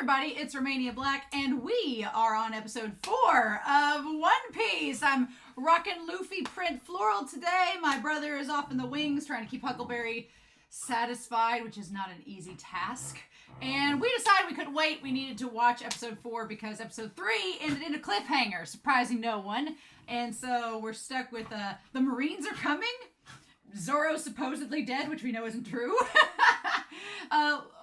everybody, it's Romania Black, and we are on episode 4 of One Piece. I'm rocking Luffy print floral today. My brother is off in the wings trying to keep Huckleberry satisfied, which is not an easy task. And we decided we couldn't wait. We needed to watch episode 4 because episode 3 ended in a cliffhanger, surprising no one. And so we're stuck with the Marines are coming. Zoro supposedly dead, which we know isn't true.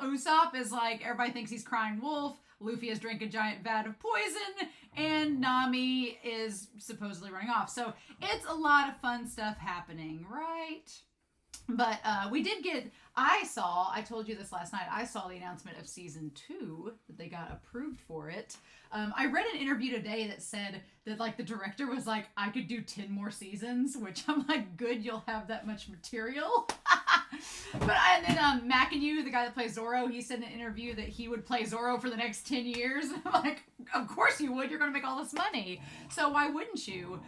Usopp is like, everybody thinks he's crying wolf. Luffy has drank a giant vat of poison. And Nami is supposedly running off. So it's a lot of fun stuff happening, right? But we did get, I told you this last night, I saw the announcement of season 2, that they got approved for it. I read an interview today that said that, like, the director was like, I could do 10 more seasons, which I'm like, good, you'll have that much material. And then Mac and you, the guy that plays Zoro, he said in an interview that he would play Zoro for the next 10 years. I'm like, of course you would, you're going to make all this money. So why wouldn't you?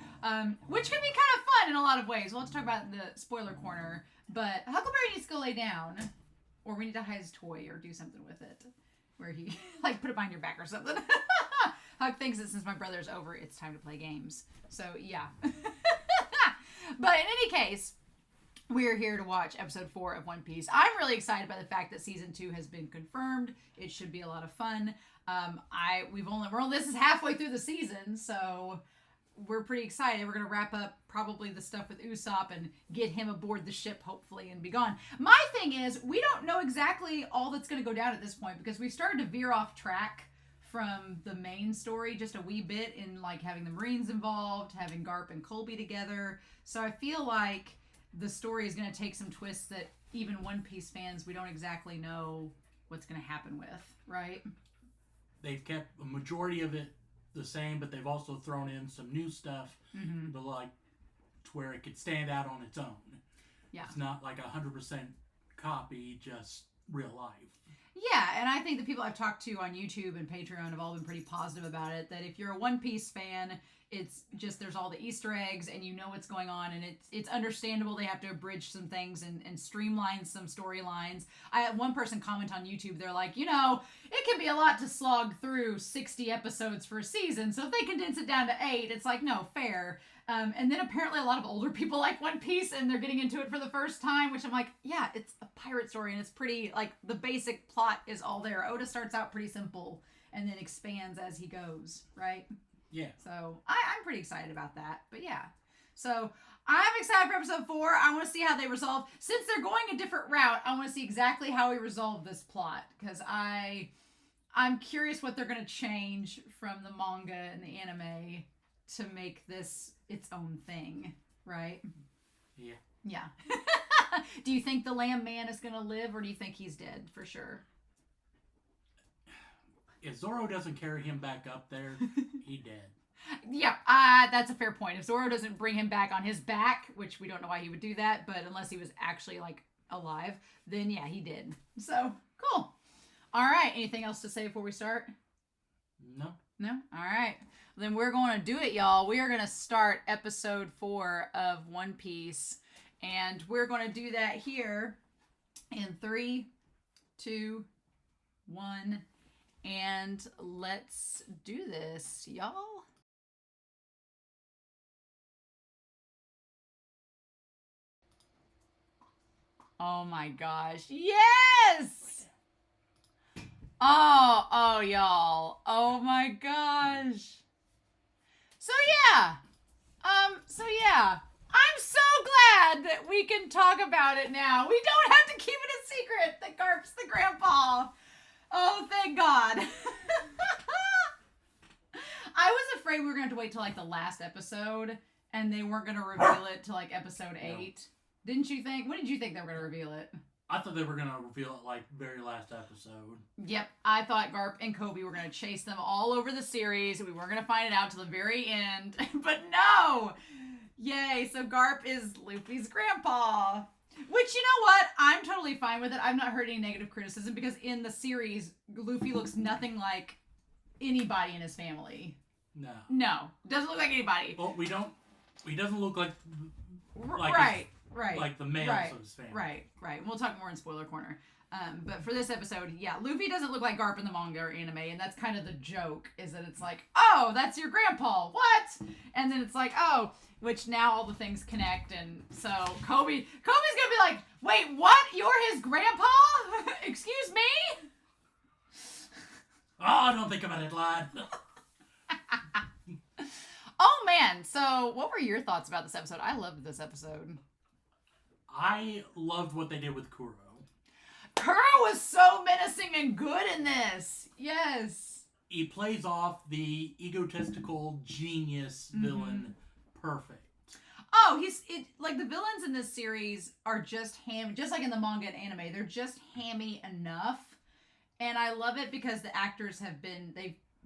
Which can be kind of fun in a lot of ways. We'll have to talk about in the spoiler corner. But Huckleberry needs to go lay down, or we need to hide his toy or do something with it. Where he, like, put it behind your back or something. Huck thinks that since my brother's over, it's time to play games. So, yeah. But in any case, we're here to watch episode 4 of One Piece. I'm really excited by the fact that season 2 has been confirmed. It should be a lot of fun. This is halfway through the season, so we're pretty excited. We're going to wrap up probably the stuff with Usopp and get him aboard the ship, hopefully, and be gone. My thing is, we don't know exactly all that's going to go down at this point because we started to veer off track from the main story just a wee bit in, like, having the Marines involved, having Garp and Colby together. So I feel like the story is going to take some twists that even One Piece fans, we don't exactly know what's going to happen with, right? They've kept a majority of it the same, but they've also thrown in some new stuff, but like to where it could stand out on its own. Yeah, it's not like 100% copy, just real life. Yeah, and I think the people I've talked to on YouTube and Patreon have all been pretty positive about it. That if you're a One Piece fan, it's just there's all the Easter eggs and you know what's going on, and it's understandable they have to abridge some things and streamline some storylines. I had one person comment on YouTube, they're like, it can be a lot to slog through 60 episodes for a season, so if they condense it down to 8, it's like, no, fair. And then apparently a lot of older people like One Piece and they're getting into it for the first time, which I'm like, yeah, it's a pirate story and it's pretty, like, the basic plot is all there. Oda starts out pretty simple and then expands as he goes, right? Yeah. So I'm pretty excited about that. But yeah. So I'm excited for episode 4. I want to see how they resolve. Since they're going a different route, I want to see exactly how we resolve this plot. Because I'm curious what they're going to change from the manga and the anime to make this its own thing. Right? Yeah. Yeah. Do you think the Lamb Man is going to live, or do you think he's dead for sure? If Zoro doesn't carry him back up there, he dead. Yeah, that's a fair point. If Zoro doesn't bring him back on his back, which we don't know why he would do that, but unless he was actually, like, alive, then yeah, he did. So, cool. All right, anything else to say before we start? No. No? All right. Then we're going to do it, y'all. We are going to start episode 4 of One Piece, and we're going to do that here in 3, 2, 1... And let's do this, y'all. Oh my gosh. Yes! Oh, y'all. Oh my gosh. So yeah. I'm so glad that we can talk about it now. We don't have to keep it a secret that Garp's the grandpa. Oh, thank God. I was afraid we were going to have to wait till, like, the last episode, and they weren't going to reveal it till, like, episode 8. No. Didn't you think? When did you think they were going to reveal it? I thought they were going to reveal it, like, very last episode. Yep. I thought Garp and Kobe were going to chase them all over the series. We weren't going to find it out till the very end. But no! Yay, so Garp is Luffy's grandpa. Which, you know what? I'm totally fine with it. I've not heard any negative criticism because in the series, Luffy looks nothing like anybody in his family. No. Doesn't look like anybody. Well, he doesn't look like right. Like the males of his family. Right. We'll talk more in spoiler corner. But for this episode, yeah, Luffy doesn't look like Garp in the manga or anime, and that's kind of the joke, is that it's like, oh, that's your grandpa, what? And then it's like, oh, which now all the things connect, and so Kobe's gonna be like, wait, what? You're his grandpa? Excuse me? Oh, don't think about it, lad. Oh, man, so what were your thoughts about this episode? I loved this episode. I loved what they did with Kuro. Kuro was so menacing and good in this. Yes. He plays off the egotistical genius villain perfect. Oh, like the villains in this series are just just like in the manga and anime, they're just hammy enough. And I love it because the actors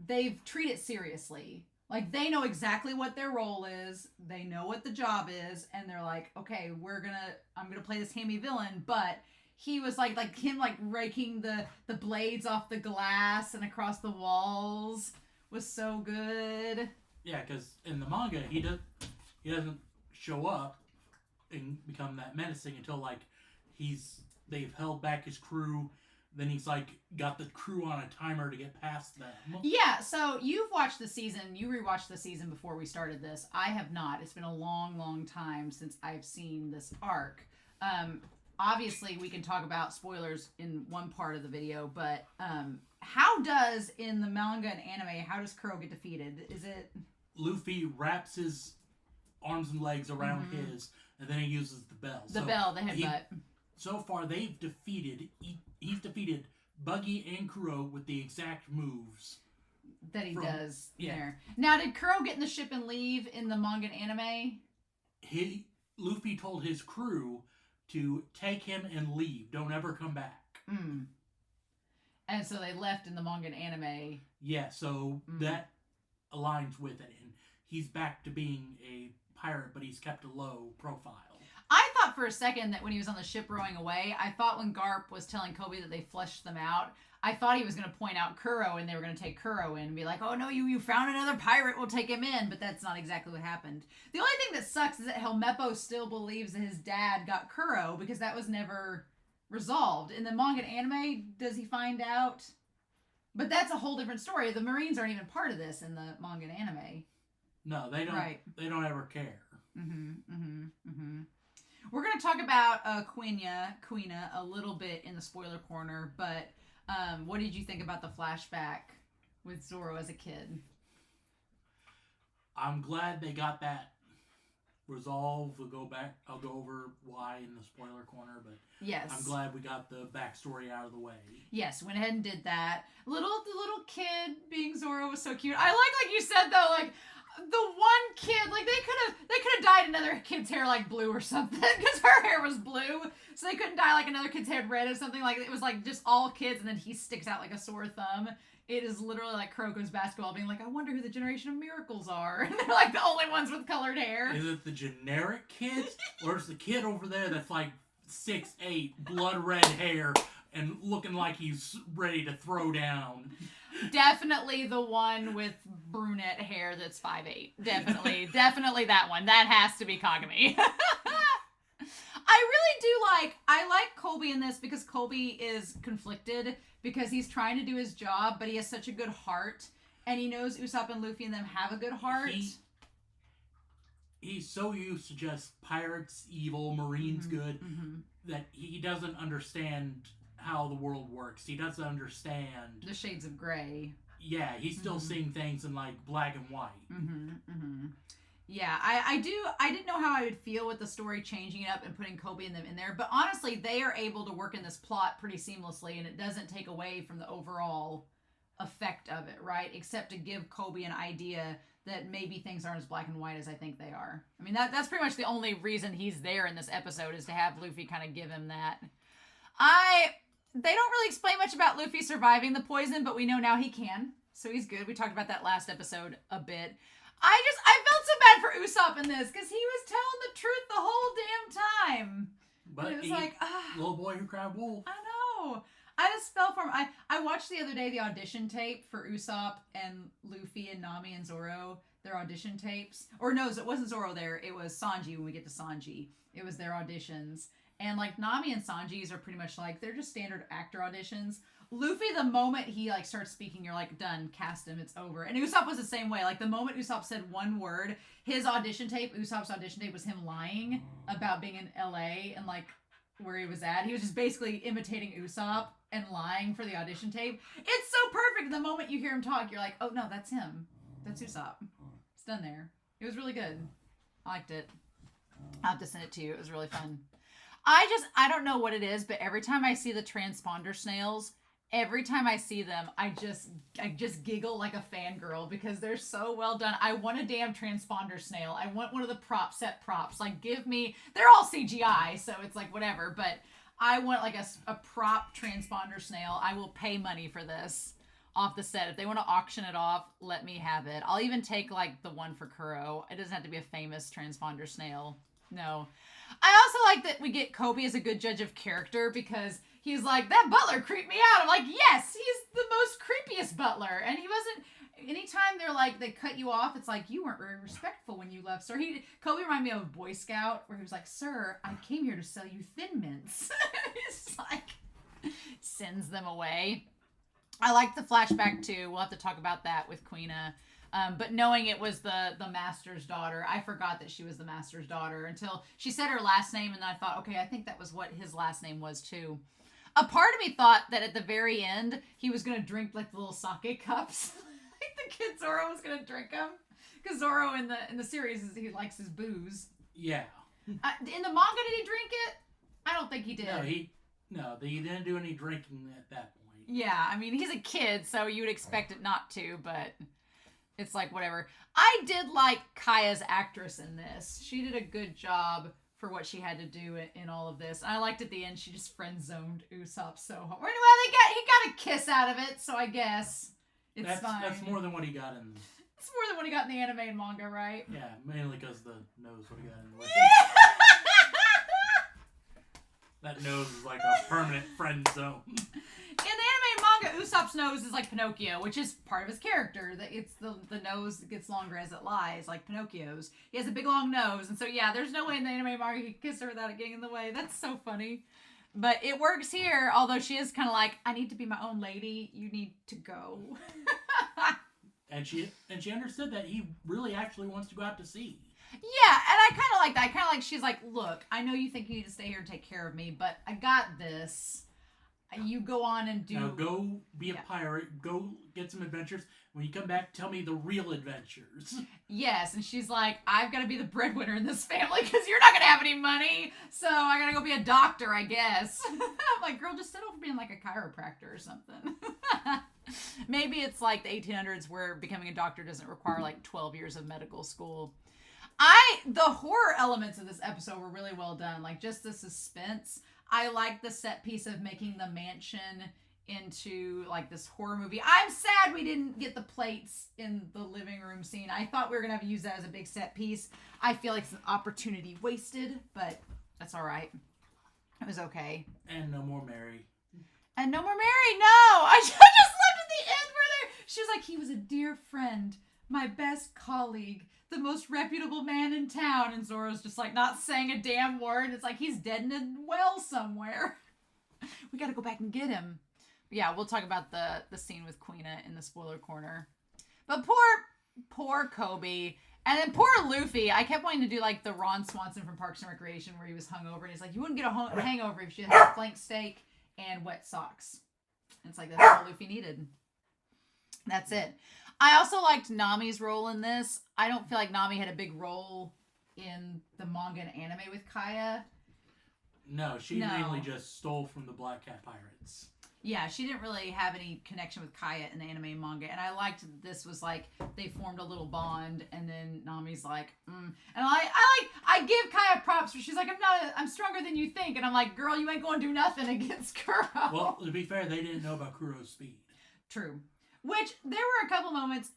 they've treated seriously. Like, they know exactly what their role is, they know what the job is, and they're like, okay, I'm gonna play this hammy villain, but he was like him like raking the blades off the glass and across the walls was so good. Yeah, because in the manga he doesn't show up and become that menacing until like they've held back his crew. Then he's like got the crew on a timer to get past them. Yeah, so you've watched the season. You rewatched the season before we started this. I have not. It's been a long, long time since I've seen this arc. Obviously, we can talk about spoilers in one part of the video, but how does, in the manga and anime, how does Kuro get defeated? Is it... Luffy wraps his arms and legs around his, and then he uses the bell. The headbutt. So far, he's defeated Buggy and Kuro with the exact moves that he does there. Now, did Kuro get in the ship and leave in the manga and anime? Luffy told his crew to take him and leave. Don't ever come back. And so they left in the manga and anime. Yeah, so that aligns with it. And he's back to being a pirate, but he's kept a low profile. I thought for a second that when he was on the ship rowing away, I thought when Garp was telling Kobe that they fleshed them out, I thought he was going to point out Kuro and they were going to take Kuro in and be like, oh no, you found another pirate, we'll take him in. But that's not exactly what happened. The only thing that sucks is that Helmeppo still believes that his dad got Kuro because that was never resolved. In the manga and anime, does he find out? But that's a whole different story. The Marines aren't even part of this in the manga and anime. No, they don't. Right. They don't ever care. We're going to talk about Quina a little bit in the spoiler corner, but what did you think about the flashback with Zoro as a kid? I'm glad they got that resolved. I'll go over why in the spoiler corner, but yes, I'm glad we got the backstory out of the way. Yes, went ahead and did that. The little kid being Zoro was so cute. I like you said though, like the one kid, like they could have dyed another kid's hair like blue or something because her hair was blue, so they couldn't dye like another kid's hair red or something. Like it was like just all kids, and then he sticks out like a sore thumb. It is literally like Kuroko's basketball being like, I wonder who the generation of miracles are. And they're like the only ones with colored hair. Is it the generic kids, or is the kid over there that's like 6'8", blood red hair and looking like he's ready to throw down? Definitely the one with brunette hair that's 5'8". Definitely that one. That has to be Kagami. I like Kobe in this because Kobe is conflicted because he's trying to do his job, but he has such a good heart, and he knows Usopp and Luffy and them have a good heart. He's so used to just pirates evil, Marines good, that he doesn't understand how the world works. He doesn't understand the shades of gray. Yeah, he's still seeing things in like black and white. Yeah, I didn't know how I would feel with the story changing it up and putting Kobe and them in there, but honestly, they are able to work in this plot pretty seamlessly, and it doesn't take away from the overall effect of it, right? Except to give Kobe an idea that maybe things aren't as black and white as I think they are. I mean, that's pretty much the only reason he's there in this episode, is to have Luffy kind of give him that. They don't really explain much about Luffy surviving the poison, but we know now he can, so he's good. We talked about that last episode a bit. I felt so bad for Usopp in this because he was telling the truth the whole damn time. But it was like, little boy who cried wolf. I know. I just fell for him. I watched the other day the audition tape for Usopp and Luffy and Nami and Zoro, their audition tapes. Or no, it wasn't Zoro there. It was Sanji when we get to Sanji. It was their auditions. And like Nami and Sanji's are pretty much like they're just standard actor auditions. Luffy, the moment he like starts speaking, you're like, done, cast him, it's over. And Usopp was the same way. Like the moment Usopp said one word, his audition tape, Usopp's audition tape was him lying about being in LA and like where he was at. He was just basically imitating Usopp and lying for the audition tape. It's so perfect. The moment you hear him talk, you're like, oh no, that's him. That's Usopp. It's done there. It was really good. I liked it. I'll have to send it to you. It was really fun. I don't know what it is, but every time I see the transponder snails, every time I see them, I just giggle like a fangirl because they're so well done. I want a damn transponder snail. I want one of the set props. Like, give me... They're all CGI, so it's like whatever, but I want like a prop transponder snail. I will pay money for this off the set. If they want to auction it off, let me have it. I'll even take like the one for Kuro. It doesn't have to be a famous transponder snail. No. I also like that we get Kobe as a good judge of character because he's like, that butler creeped me out. I'm like, yes, he's the most creepiest butler. And he wasn't, anytime they're like, they cut you off, it's like, you weren't very respectful when you left, sir. Kobe reminded me of a Boy Scout where he was like, sir, I came here to sell you Thin Mints. It's like, sends them away. I like the flashback too. We'll have to talk about that with Queena. But knowing it was the master's daughter, I forgot that she was the master's daughter until she said her last name, and I thought, okay, I think that was what his last name was too. A part of me thought that at the very end, he was going to drink like the little sake cups. Like the kid Zoro was going to drink them. Because Zoro in the series, he likes his booze. Yeah. In the manga, did he drink it? I don't think he did. No, he didn't do any drinking at that point. Yeah, I mean, he's a kid, so you would expect it not to, but... It's like, whatever. I did like Kaya's actress in this. She did a good job for what she had to do in all of this. And I liked at the end, she just friend-zoned Usopp so hard. Well, he got a kiss out of it, so I guess it's fine. That's more than what he got in... It's more than what he got in the anime and manga, right? Yeah, mainly because the nose what he got in the way. That nose is like a permanent friend zone. In the anime and manga, Usopp's nose is like Pinocchio, which is part of his character. That it's the nose that gets longer as it lies, like Pinocchio's. He has a big long nose, and so yeah, there's no way in the anime and manga he could kiss her without it getting in the way. That's so funny. But it works here, although she is kind of like, I need to be my own lady. You need to go. and she understood that he really actually wants to go out to sea. Yeah, and I kind of like that. I kind of like she's like, look, I know you think you need to stay here and take care of me, but I got this. You go on and do... Now go be a pirate. Go get some adventures. When you come back, tell me the real adventures. Yes, and she's like, I've got to be the breadwinner in this family because you're not going to have any money. So I got to go be a doctor, I guess. I'm like, girl, just settle for being like a chiropractor or something. Maybe it's like the 1800s where becoming a doctor doesn't require like 12 years of medical school. The horror elements of this episode were really well done. Like just the suspense. I like the set piece of making the mansion into like this horror movie. I'm sad we didn't get the plates in the living room scene. I thought we were going to use that as a big set piece. I feel like it's an opportunity wasted, but that's all right. It was okay. And no more Mary. And no more Mary. No, I just loved at the end where she was like, he was a dear friend, my best colleague, the most reputable man in town. And Zoro's just like not saying a damn word. It's like he's dead in a well somewhere. We got to go back and get him. Yeah, we'll talk about the scene with Queena in the spoiler corner. But poor Kobe. And then poor Luffy. I kept wanting to do like the Ron Swanson from Parks and Recreation where he was hungover. And he's like, you wouldn't get a hangover if you had a flank steak and wet socks. And it's like, that's all Luffy needed. That's it. I also liked Nami's role in this. I don't feel like Nami had a big role in the manga and anime with Kaya. No, she mainly just stole from the Black Cat Pirates. Yeah, she didn't really have any connection with Kaya in the anime and manga. And I liked that this was like, they formed a little bond, and then Nami's like, And I give Kaya props, but she's like, I'm stronger than you think. And I'm like, girl, you ain't going to do nothing against Kuro. Well, to be fair, they didn't know about Kuro's speed. True. Which, there were a couple moments,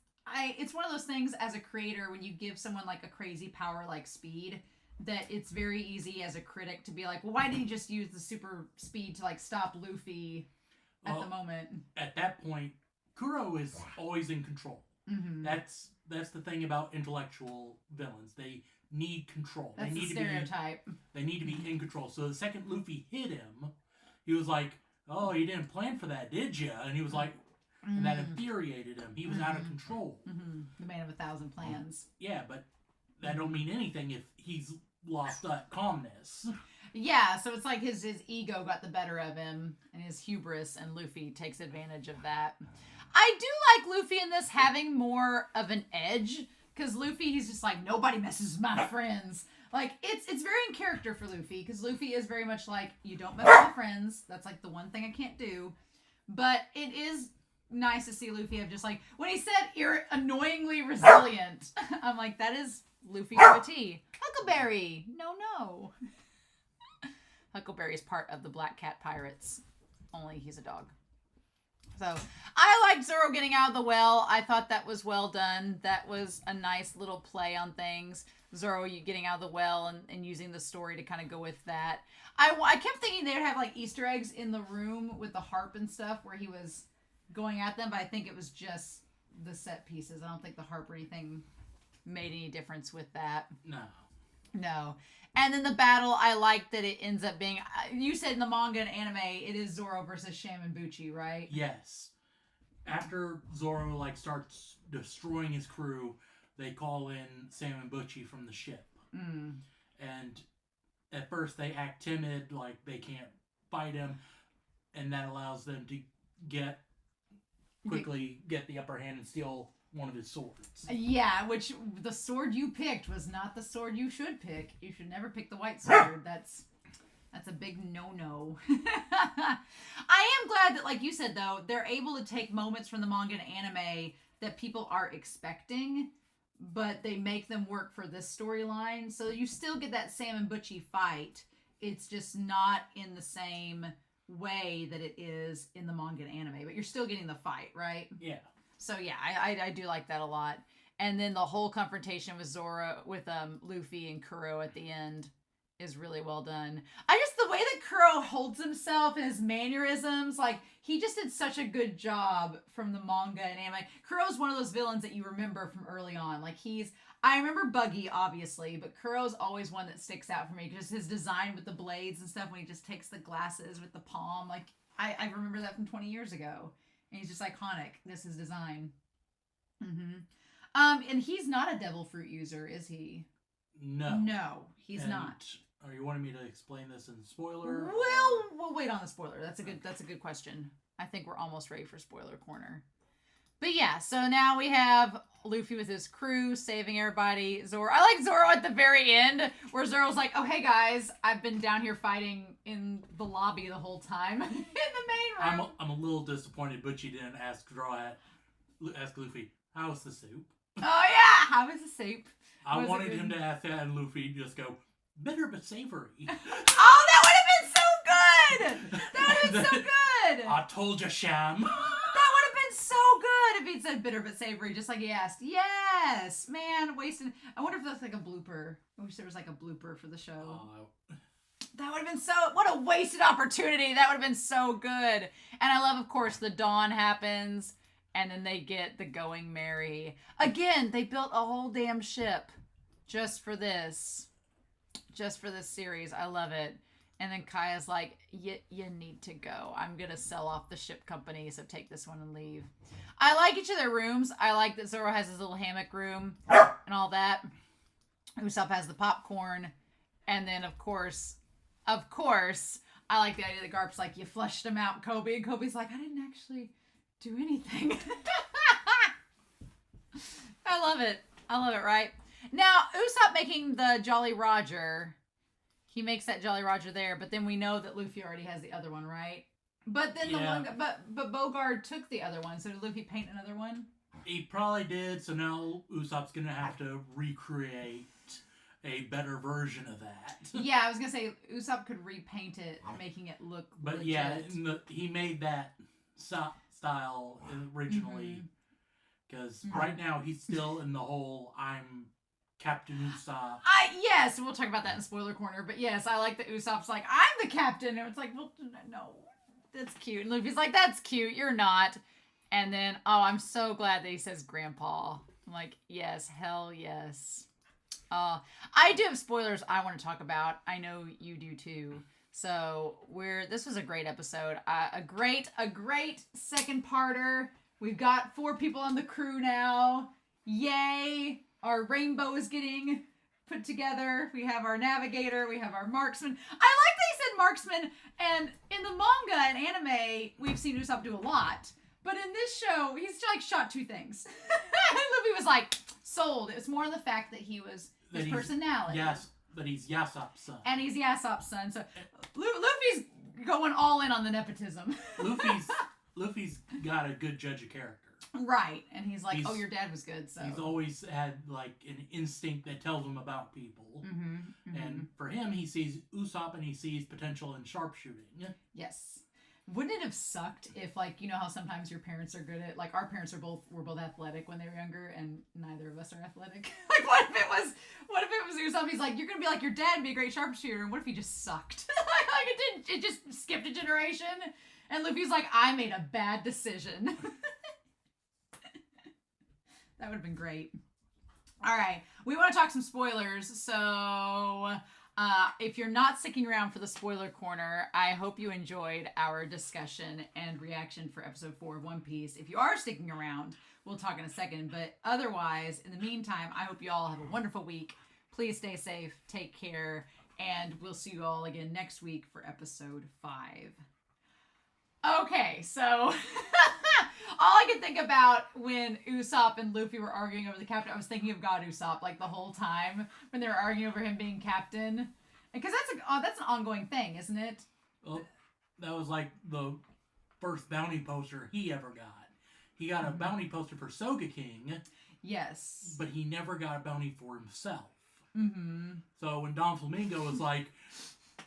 it's one of those things as a creator, when you give someone like a crazy power like speed, that it's very easy as a critic to be like, well, why didn't you just use the super speed to like stop Luffy at the moment? At that point, Kuro is always in control. Mm-hmm. That's the thing about intellectual villains. They need control. That's the stereotype. They need to be in control. So the second Luffy hit him, he was like, "Oh, you didn't plan for that, did you?" And he was like, and that infuriated him. He was out of control. The man of 1,000 plans. Yeah, but that don't mean anything if he's lost that calmness. Yeah, so it's like his ego got the better of him and his hubris, and Luffy takes advantage of that. I do like Luffy in this having more of an edge, because Luffy, he's just like, nobody messes with my friends. Like, it's very in character for Luffy, because Luffy is very much like, you don't mess with my friends. That's like the one thing I can't do. But it is nice to see Luffy have just like, when he said annoyingly resilient, I'm like, that is Luffy to a T. Huckleberry! No. Huckleberry is part of the Black Cat Pirates. Only he's a dog. So, I liked Zoro getting out of the well. I thought that was well done. That was a nice little play on things. Zoro, you getting out of the well and using the story to kind of go with that. I kept thinking they would have like Easter eggs in the room with the harp and stuff where he was going at them, but I think it was just the set pieces. I don't think the harp or anything made any difference with that. No. And then the battle, I like that it ends up being, you said in the manga and anime, it is Zoro versus Sham and Buchi, right? Yes. After Zoro starts destroying his crew, they call in Sam and Butchie from the ship. And at first they act timid, like they can't fight him, and that allows them to quickly get the upper hand and steal one of his swords. Yeah, which the sword you picked was not the sword you should pick. You should never pick the white sword. That's a big no-no. I am glad that, like you said, though, they're able to take moments from the manga and anime that people are expecting, but they make them work for this storyline. So you still get that Sam and Butchie fight. It's just not in the same way that it is in the manga and anime, but you're still getting the fight, right? Yeah. So yeah, I do like that a lot. And then the whole confrontation with Zoro, with Luffy and Kuro at the end is really well done. The way that Kuro holds himself and his mannerisms, like he just did such a good job from the manga and anime. Kuro's one of those villains that you remember from early on. Like I remember Buggy obviously, but Kuro's always one that sticks out for me because his design with the blades and stuff when he just takes the glasses with the palm, like I remember that from 20 years ago. And he's just iconic. This is design. And he's not a devil fruit user, is he? No, he's not. Are you wanting me to explain this in spoiler? Well, we'll wait on the spoiler. That's a good question. I think we're almost ready for spoiler corner. But yeah, so now we have Luffy with his crew saving everybody. Zoro. I like Zoro at the very end where Zoro's like, "Oh, hey guys, I've been down here fighting in the lobby the whole time in the main room." I'm a little disappointed Butchie didn't ask Luffy, "How's the soup?" Oh yeah, how is the soup? I wanted him to ask that and Luffy just go, "Bitter but savory." Oh, that would have been so good. That would have been so good. I told you, Sham. So good if he'd said bitter but savory, just like he asked. Yes, man, wasted. I wonder if that's like a blooper. I wish there was like a blooper for the show. That would have been what a wasted opportunity. That would have been so good. And I love, of course, the dawn happens, and then they get the going merry. Again, they built a whole damn ship just for this series. I love it. And then Kaya's like, you need to go. I'm going to sell off the ship company, so take this one and leave. I like each of their rooms. I like that Zoro has his little hammock room and all that. Usopp has the popcorn. And then, of course, I like the idea that Garp's like, you flushed him out, Kobe. And Kobe's like, I didn't actually do anything. I love it, right? Now, Usopp making the Jolly Roger... He makes that Jolly Roger there, but then we know that Luffy already has the other one, right? But then but Bogard took the other one, so did Luffy paint another one? He probably did, so now Usopp's gonna have to recreate a better version of that. Yeah, I was gonna say, Usopp could repaint it, making it look legit. Yeah, he made that style originally, because right now he's still in the whole, I'm Captain Usopp. Yes, we'll talk about that in spoiler corner. But yes, I like that Usopp's like, I'm the captain. And it's like, well, no, that's cute. And Luffy's like, that's cute. You're not. And then, I'm so glad that he says grandpa. I'm like, yes, hell yes. I do have spoilers I want to talk about. I know you do too. So this was a great episode. A great second parter. We've got 4 people on the crew now. Yay! Our rainbow is getting put together. We have our navigator. We have our marksman. I like that he said marksman. And in the manga and anime, we've seen Usopp do a lot. But in this show, he's like shot 2 things. And Luffy was like, sold. It's more the fact that he was his personality. Yes, but he's Yasopp's son. And he's Yasopp's son. So Luffy's going all in on the nepotism. Luffy's got a good judge of character. Right. And he's like, oh, your dad was good, so. He's always had, like, an instinct that tells him about people. Mm-hmm, mm-hmm. And for him, he sees Usopp and he sees potential in sharpshooting. Yes. Wouldn't it have sucked if, like, you know how sometimes your parents are good at, like, our parents were both athletic when they were younger, and neither of us are athletic. Like, what if it was Usopp? He's like, you're gonna be like your dad and be a great sharpshooter, and what if he just sucked? Like, it just skipped a generation, and Luffy's like, I made a bad decision. That would have been great. All right, we want to talk some spoilers, so if you're not sticking around for the spoiler corner, I hope you enjoyed our discussion and reaction for episode 4 of One Piece. If you are sticking around, we'll talk in a second, but otherwise, in the meantime, I hope you all have a wonderful week. Please stay safe, take care, and we'll see you all again next week for episode 5. Okay, so all I could think about when Usopp and Luffy were arguing over the captain, I was thinking of God Usopp like the whole time when they were arguing over him being captain, because that's an ongoing thing, isn't it? Well, that was like the first bounty poster he ever got. He got a bounty poster for Soga King. Yes, but he never got a bounty for himself. Mm-hmm. So when Don Flamingo was like,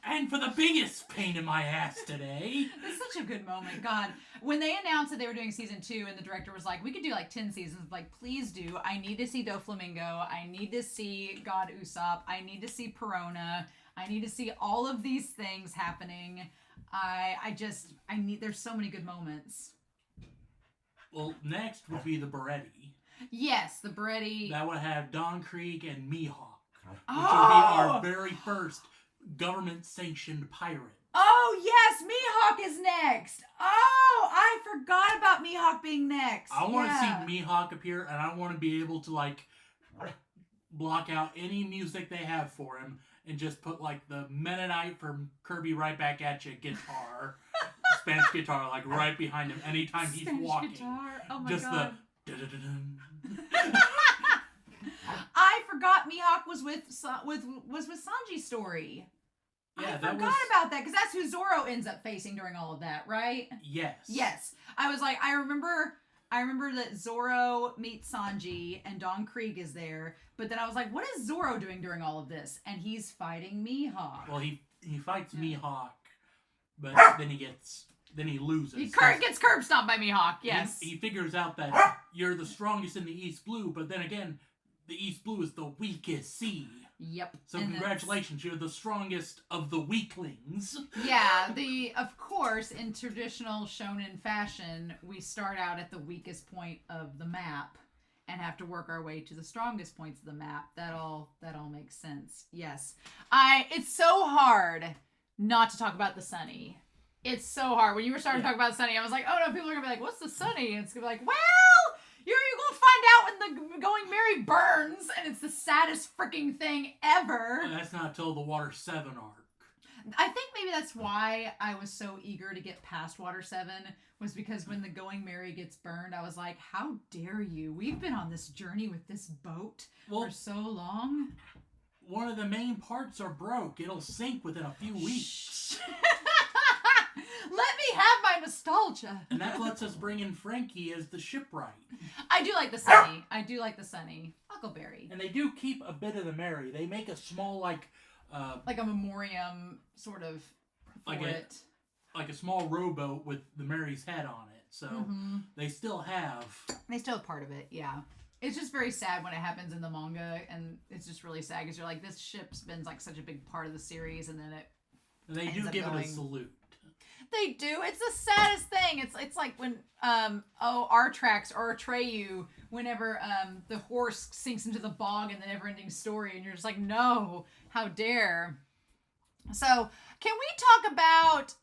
and for the biggest pain in my ass today. It's such a good moment. God, when they announced that they were doing season 2 and the director was like, we could do like 10 seasons. Like, please do. I need to see Doflamingo. I need to see God Usopp. I need to see Perona. I need to see all of these things happening. There's so many good moments. Well, next would be the Beretti. Yes, the Beretti. That would have Don Krieg and Mihawk. Which would be our very first government-sanctioned pirate. Oh, yes, Mihawk is next. Oh, I forgot about Mihawk being next. I want to see Mihawk appear, and I want to be able to, like, block out any music they have for him and just put, like, the Mennonite from Kirby Right Back At You guitar, Spanish guitar, like, right behind him anytime he's walking. Guitar. Oh, my just God. The... I forgot Mihawk was with Sanji's story. Yeah, I forgot about that because that's who Zoro ends up facing during all of that, right? Yes. Yes. I was like, I remember that Zoro meets Sanji and Don Krieg is there, but then I was like, what is Zoro doing during all of this? And he's fighting Mihawk. Well, he fights Mihawk, but then he loses. He gets curb stomped by Mihawk, yes. He figures out that you're the strongest in the East Blue, but then again, the East Blue is the weakest sea. Yep. So congratulations, you're the strongest of the weaklings. Yeah, of course, in traditional shonen fashion, we start out at the weakest point of the map and have to work our way to the strongest points of the map. That all makes sense. Yes. It's so hard not to talk about the Sunny. It's so hard. When you were starting to talk about Sunny, I was like, oh no, people are gonna be like, what's the Sunny? And it's gonna be like, well, you're gonna find out when the Going Merry burns, and it's the saddest freaking thing ever. Well, that's not till the Water 7 arc. I think maybe that's why I was so eager to get past Water 7, was because when the Going Merry gets burned, I was like, how dare you? We've been on this journey with this boat for so long. One of the main parts are broke. It'll sink within a few weeks. Let me have my nostalgia. And that lets us bring in Frankie as the shipwright. I do like the Sunny. Huckleberry. And they do keep a bit of the Merry. They make a small, like a memoriam, sort of, like a small rowboat with the Merry's head on it. So they still have part of it, yeah. It's just very sad when it happens in the manga, and it's just really sad because you're like, this ship's been like such a big part of the series, and then it. And they do give it a salute. They do. It's the saddest thing. It's like when Artrax or Atreyu, whenever the horse sinks into the bog in the Neverending Story, and you're just like, no, how dare. So can we talk about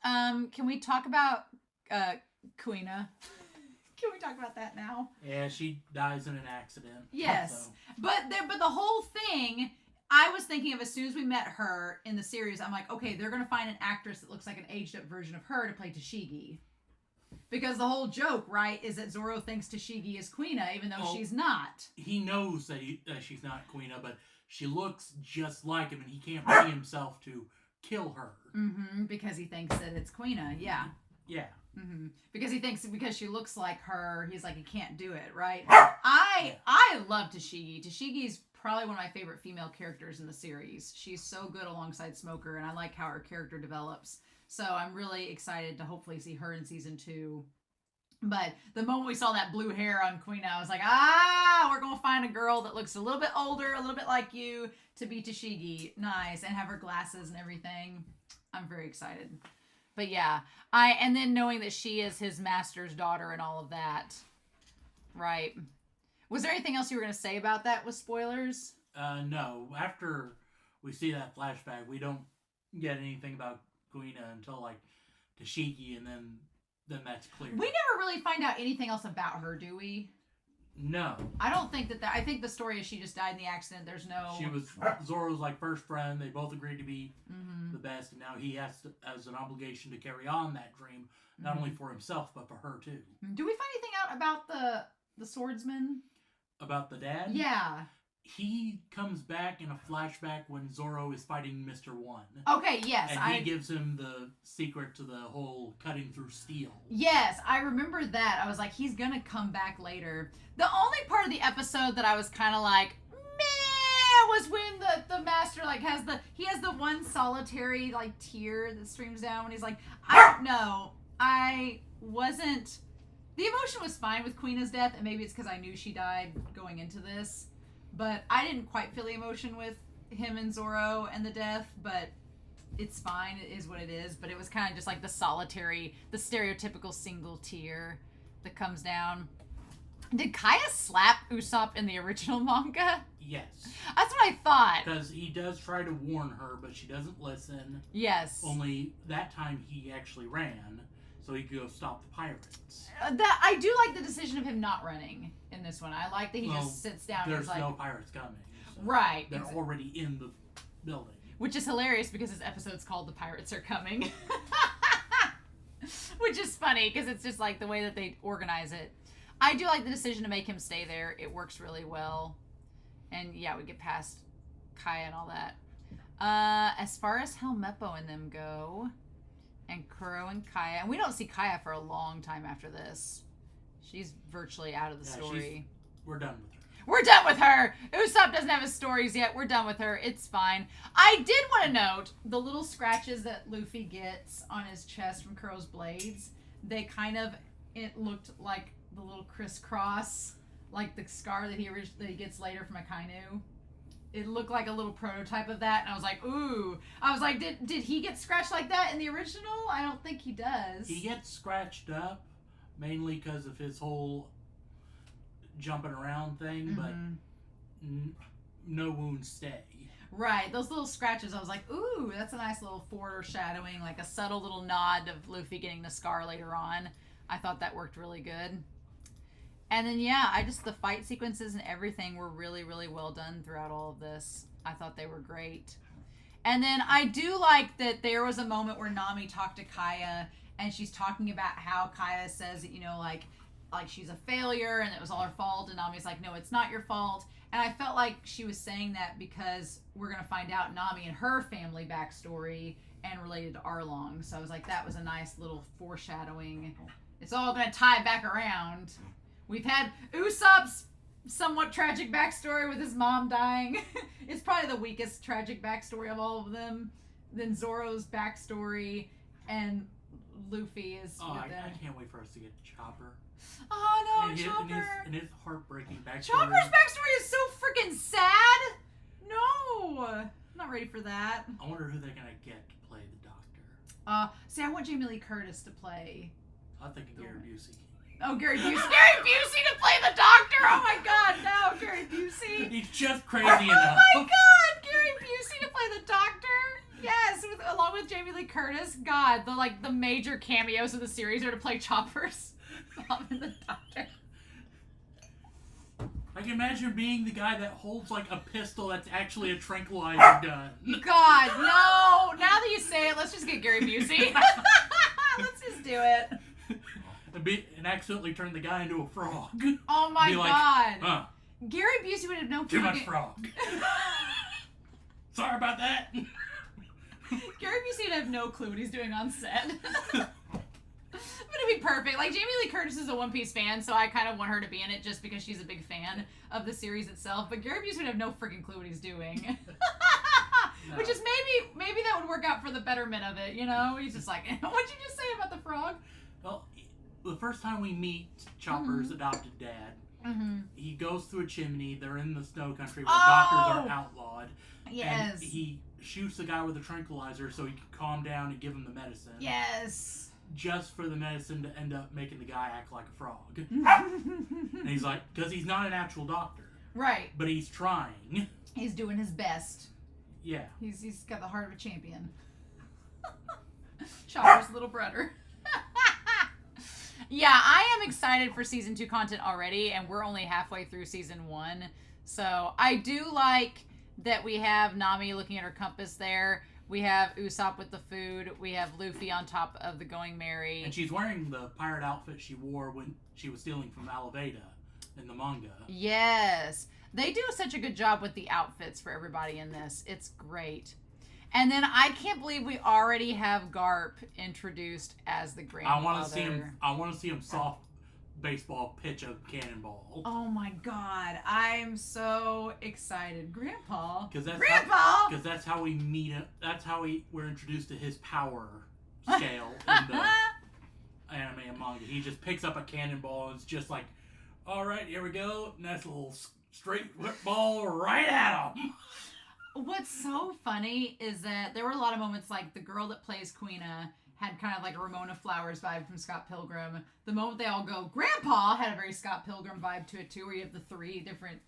Kuina? Can we talk about that now? Yeah, she dies in an accident. Yes, So. but the whole thing. I was thinking of as soon as we met her in the series, I'm like, okay, they're going to find an actress that looks like an aged up version of her to play Tashigi. Because the whole joke, right, is that Zoro thinks Tashigi is Kuina, even though she's not. He knows that she's not Kuina, but she looks just like him, and he can't bring himself to kill her. Mm-hmm, because he thinks that it's Kuina, yeah. Yeah. Mm-hmm. Because he thinks because she looks like her, he's like, he can't do it, right? I love Tashigi. Tashigi's probably one of my favorite female characters in the series. She's so good alongside Smoker, and I like how her character develops. So I'm really excited to hopefully see her in season 2. But the moment we saw that blue hair on Kuina, I was like, we're going to find a girl that looks a little bit older, a little bit like you, to be Tashigi. Nice. And have her glasses and everything. I'm very excited. But yeah, and then knowing that she is his master's daughter and all of that. Right. Was there anything else you were going to say about that with spoilers? No. After we see that flashback, we don't get anything about Kuina until, like, Tashigi, and then that's clear. We never really find out anything else about her, do we? No. I don't think that... I think the story is she just died in the accident. There's no... She was Zoro's, like, first friend. They both agreed to be the best, and now he has an obligation to carry on that dream, not only for himself, but for her, too. Do we find anything out about the swordsman? About the dad? Yeah. He comes back in a flashback when Zoro is fighting Mr. One. Okay, yes. And he gives him the secret to the whole cutting through steel. Yes, I remember that. I was like, he's gonna come back later. The only part of the episode that I was kind of like, meh, was when the master, like, has the one solitary, like, tear that streams down when he's like, I don't know. The emotion was fine with Kuina's death, and maybe it's because I knew she died going into this. But I didn't quite feel the emotion with him and Zoro and the death, but it's fine. It is what it is. But it was kind of just like the stereotypical single tear that comes down. Did Kaya slap Usopp in the original manga? Yes. That's what I thought. Because he does try to warn her, but she doesn't listen. Yes. Only that time he actually ran, so he could go stop the pirates. I do like the decision of him not running in this one. I like that he just sits down and is like... There's no pirates coming. So right. They're already in the building. Which is hilarious because this episode's called The Pirates Are Coming. Which is funny because it's just like the way that they organize it. I do like the decision to make him stay there. It works really well. And yeah, we get past Kaya and all that. As far as how Meppo and them go... And Kuro and Kaya. And we don't see Kaya for a long time after this. She's virtually out of the story. We're done with her. We're done with her! Usopp doesn't have his stories yet. We're done with her. It's fine. I did want to note the little scratches that Luffy gets on his chest from Kuro's blades. They it looked like the little crisscross, like the scar that he gets later from Akainu. It looked like a little prototype of that, and I was like, ooh. I was like, did he get scratched like that in the original? I don't think he does. He gets scratched up, mainly because of his whole jumping around thing, but no wounds stay. Right, those little scratches, I was like, ooh, that's a nice little foreshadowing, like a subtle little nod of Luffy getting the scar later on. I thought that worked really good. And then, yeah, the fight sequences and everything were really, really well done throughout all of this. I thought they were great. And then I do like that there was a moment where Nami talked to Kaya, and she's talking about how Kaya says that, like she's a failure and it was all her fault. And Nami's like, no, it's not your fault. And I felt like she was saying that because we're going to find out Nami and her family backstory and related to Arlong. So I was like, that was a nice little foreshadowing. It's all going to tie back around. We've had Usopp's somewhat tragic backstory with his mom dying. It's probably the weakest tragic backstory of all of them. Then Zoro's backstory, and Luffy is with them. I can't wait for us to get Chopper. Oh no, Chopper! And his heartbreaking backstory. Chopper's backstory is so freaking sad! No! I'm not ready for that. I wonder who they're gonna get to play the Doctor. See, I want Jamie Lee Curtis to play. I'm thinking Gary Busey. Oh, Gary Busey. Gary Busey to play the doctor. Oh my God, no, Gary Busey. He's just crazy enough. Oh my God, Gary Busey to play the doctor. Yes, along with Jamie Lee Curtis. God, the major cameos of the series are to play Chopper's mom and the doctor. I can imagine being the guy that holds like a pistol that's actually a tranquilizer gun. God, no. Now that you say it, let's just get Gary Busey. Let's just do it. And accidentally turn the guy into a frog. Oh my God. Gary Busey would have no Too much frog. Sorry about that. Gary Busey would have no clue what he's doing on set. But it'd be perfect. Like, Jamie Lee Curtis is a One Piece fan, so I kind of want her to be in it just because she's a big fan of the series itself. But Gary Busey would have no freaking clue what he's doing. No. Which is maybe that would work out for the betterment of it, you know? He's just like, what'd you just say about the frog? Well, the first time we meet Chopper's adopted dad, he goes through a chimney. They're in the snow country where doctors are outlawed. Yes. And he shoots the guy with a tranquilizer so he can calm down and give him the medicine. Yes. Just for the medicine to end up making the guy act like a frog. And he's like, because he's not an actual doctor. Right. But he's trying. He's doing his best. Yeah. He's got the heart of a champion. Chopper's little brother. Yeah, I am excited for season 2 content already, and we're only halfway through season 1. So I do like that we have Nami looking at her compass there. We have Usopp with the food. We have Luffy on top of the Going Merry. And she's wearing the pirate outfit she wore when she was stealing from Alaveda in the manga. Yes. They do such a good job with the outfits for everybody in this. It's great. And then I can't believe we already have Garp introduced as the grandfather. I want to see him soft baseball pitch a cannonball. Oh my God, I'm so excited, Grandpa. Because that's how we meet him. That's how we're introduced to his power scale in the anime and manga. He just picks up a cannonball and it's just like, all right, here we go. Nice little straight ball right at him. What's so funny is that there were a lot of moments like the girl that plays Queena had kind of like a Ramona Flowers vibe from Scott Pilgrim. The moment they all go, Grandpa had a very Scott Pilgrim vibe to it too, where you have the 3 different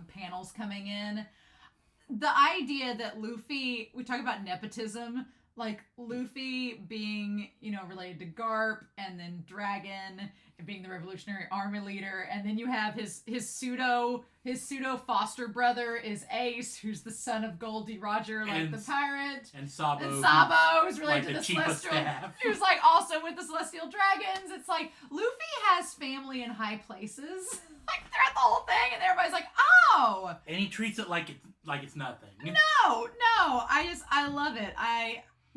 panels coming in. The idea that Luffy, we talk about nepotism, like Luffy being, related to Garp and then Dragon and being the Revolutionary Army leader, and then you have his pseudo foster brother is Ace, who's the son of Goldie Roger, like the pirate. And Sabo. And Sabo, who's related to the Celestial. Who's like also with the Celestial Dragons. It's like Luffy has family in high places, like throughout the whole thing, and everybody's like, oh. And he treats it like it's nothing. No, I love it.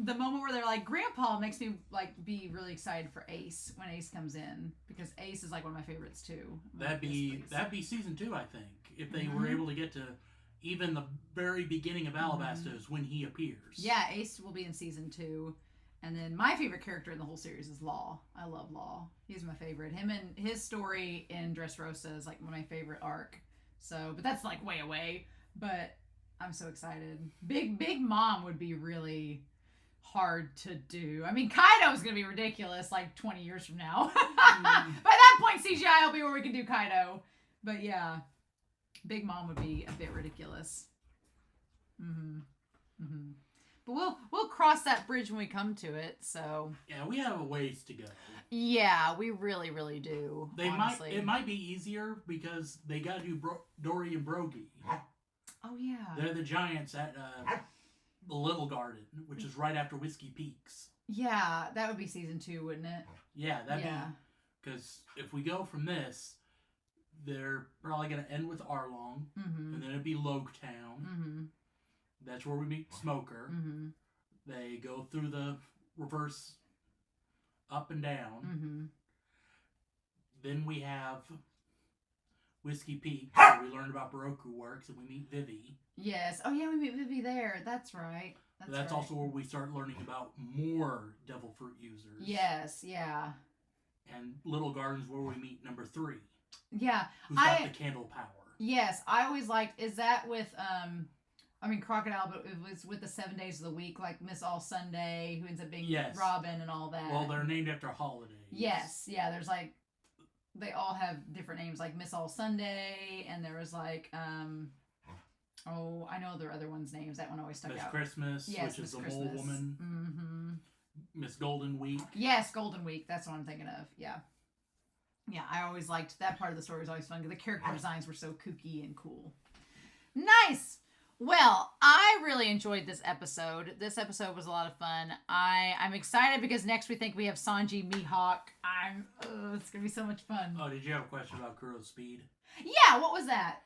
The moment where they're like, Grandpa makes me like be really excited for Ace when Ace comes in, because Ace is like one of my favorites too. That'd be season 2, I think, if they were able to get to even the very beginning of Alabasta is when he appears. Yeah, Ace will be in season 2, and then my favorite character in the whole series is Law. I love Law. He's my favorite. Him and his story in Dressrosa is like one of my favorite arc. So, but that's like way away. But I'm so excited. Big Mom would be really hard to do. I mean, Kaido's gonna be ridiculous like 20 years from now. By that point, CGI will be where we can do Kaido. But yeah, Big Mom would be a bit ridiculous. But we'll cross that bridge when we come to it. So yeah, we have a ways to go. Yeah, we really, really do. It might be easier because they got to do Dory and Brogy. Oh yeah, they're the giants at the Little Garden, which is right after Whiskey Peaks. Yeah, that would be season 2, wouldn't it? Yeah, that'd be, because if we go from this, they're probably going to end with Arlong, and then it'd be Loketown. That's where we meet Smoker. They go through the reverse up and down. Then we have Whiskey Peak, where we learn about Baroku works, and we meet Vivi. Yes. Oh, yeah, we meet Vivi there. That's right. That's also where we start learning about more Devil Fruit users. Yes, yeah. And Little Gardens, where we meet number 3. Yeah. Who's got the candle power. Yes, I always liked, is that with I mean, Crocodile, but it was with the 7 days of the week, like Miss All Sunday, who ends up being Yes. Robin and all that. Well, they're named after holidays. Yes, yeah. There's like, they all have different names, like Miss All Sunday, and there was like, oh, I know there are other ones' names. That one always stuck Miss out. Christmas, Yes, which is Miss the mole Christmas. woman. Mm-hmm. Miss Golden Week. Yes, Golden Week. That's what I'm thinking of. Yeah. Yeah, I always liked that part of the story. Was always fun. The character designs were so kooky and cool. Nice. Well, I really enjoyed this episode. This episode was a lot of fun. I'm excited because next we think we have Sanji Mihawk. It's gonna be so much fun. Oh, did you have a question about Kuro's speed? Yeah, what was that?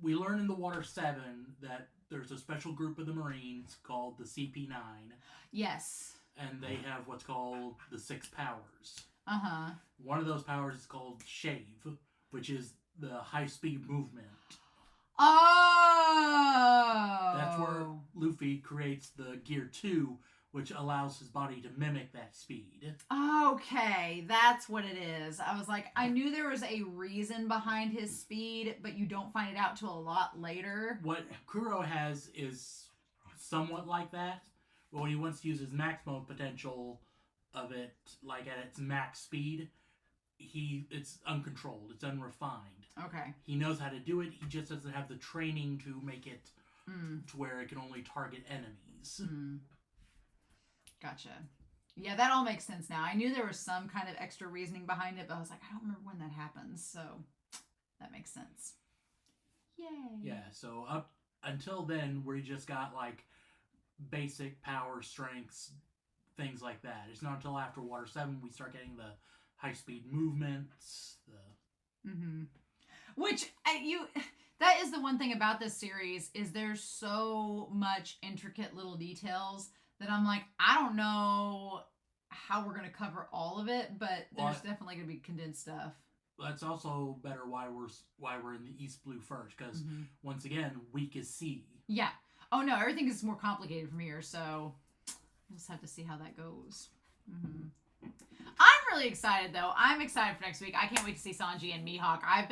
We learn in the Water 7 that there's a special group of the Marines called the CP9. Yes. And they have what's called the 6 powers. Uh-huh. One of those powers is called Shave, which is the high-speed movement. Oh! That's where Luffy creates the Gear 2, which allows his body to mimic that speed. Okay, that's what it is. I was like, I knew there was a reason behind his speed, but you don't find it out till a lot later. What Kuro has is somewhat like that, but when he wants to use his maximum potential of it, like at its max speed, it's uncontrolled, it's unrefined. Okay. He knows how to do it, he just doesn't have the training to make it to where it can only target enemies. Gotcha. Yeah, that all makes sense now. I knew there was some kind of extra reasoning behind it, but I was like, I don't remember when that happens, so that makes sense. Yay. Yeah, so up until then, we just got like basic power, strengths, things like that. It's not until after Water 7 we start getting the high-speed movements. Which, that is the one thing about this series, is there's so much intricate little details that I'm like, I don't know how we're going to cover all of it, but there's definitely going to be condensed stuff. That's also better why we're in the East Blue first, because once again, weak is sea. Yeah. Oh no, everything is more complicated from here, so we'll just have to see how that goes. I'm really excited though. I'm excited for next week. I can't wait to see Sanji and Mihawk. I've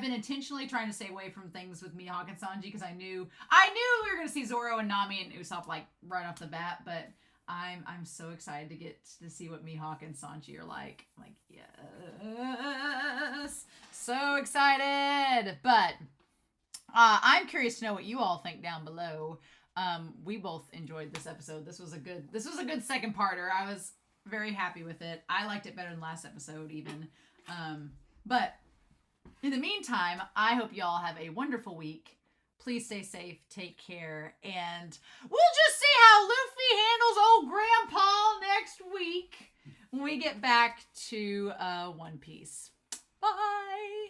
been intentionally trying to stay away from things with Mihawk and Sanji because I knew we were going to see Zoro and Nami and Usopp like right off the bat, but I'm so excited to get to see what Mihawk and Sanji are like. Like, yes. So excited. But I'm curious to know what you all think down below. We both enjoyed this episode. This was a good second parter. I was very happy with it. I liked it better than last episode even. But in the meantime, I hope y'all have a wonderful week. Please stay safe, take care, and we'll just see how Luffy handles old Grandpa next week when we get back to One Piece. Bye!